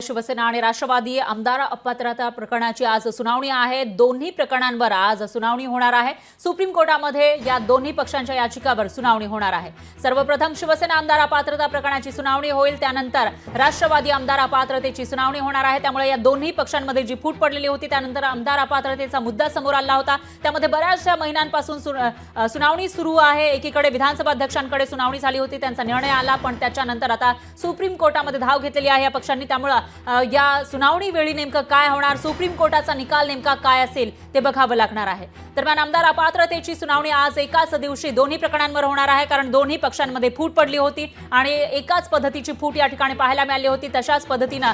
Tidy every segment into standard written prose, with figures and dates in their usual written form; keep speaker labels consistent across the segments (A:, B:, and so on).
A: शिवसेना आणि राष्ट्रवादी आमदार अपात्रता प्रकरणाची आज सुनावणी आहे। दोन्ही प्रकरणांवर आज सुनावणी होणार आहे। सुप्रीम कोर्टामध्ये या दोन्ही पक्षांच्या याचिकावर सुनावणी होणार आहे। सर्वप्रथम शिवसेना आमदार अपात्रता प्रकरणाची सुनावणी होईल, त्यानंतर राष्ट्रवादी आमदार अपात्रतेची सुनावणी होणार आहे। त्यामुळे या दोन्ही पक्षांमध्ये जी फूट पडलेली होती त्यानंतर आमदार अपात्रतेचा मुद्दा समोर आला होता। त्यामध्ये बऱ्याचशा महिन्यांपासून सुनावणी सुरू आहे। एकीकडे विधानसभा अध्यक्षांकडे सुनावणी झाली होती, त्यांचा निर्णय आला, पण त्याच्यानंतर आता सुप्रीम कोर्टामध्ये धाव घेतलेली आहे या पक्षांनी। त्यामुळे या सुनावणी वेळी नेमकं काय होणार, सुप्रीम कोर्टाचा निकाल नेमका काय असेल ते बघावं लागणार आहे। दरम्यान आमदार अपात्रतेची सुनावणी आज एकाच दिवशी दोन्ही प्रकरणांवर होणार आहे, कारण दोन्ही पक्षांमध्ये फूट पडली होती आणि एकाच पद्धतीची फूट या ठिकाणी पाहायला मिळाली होती। तशाच पद्धतीने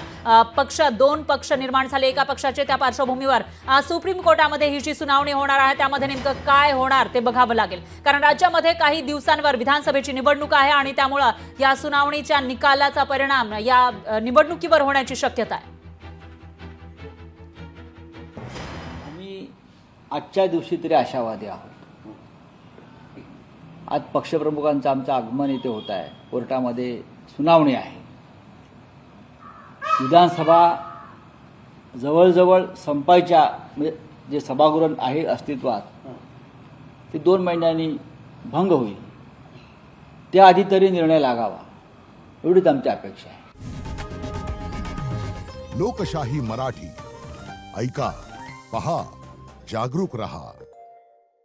A: दोन पक्ष निर्माण झाले एका पक्षाचे। त्या पार्श्वभूमीवर आज सुप्रीम कोर्टामध्ये ही जी सुनावणी होणार आहे त्यामध्ये नेमकं काय होणार ते बघावं लागेल, कारण राज्यामध्ये काही दिवसांवर विधानसभेची निवडणूक आहे आणि त्यामुळे या सुनावणीच्या निकालाचा परिणाम या निवडणुकीवर होण्याची शक्यता आहे।
B: आम्ही आजच्या दिवशी तरी आशावादी आहोत। आज पक्षप्रमुखांचं आमचं आगमन इथे होत आहे, कोर्टामध्ये सुनावणी आहे। विधानसभा जवळजवळ संपायच्या, म्हणजे जे सभागृह आहे अस्तित्वात ते 2 महिन्यांनी भंग होईल, त्याआधी तरी निर्णय लागावा एवढीच आमची अपेक्षा आहे।
C: लोकशाही मराठी ऐका, पहा, जागरूक रहा।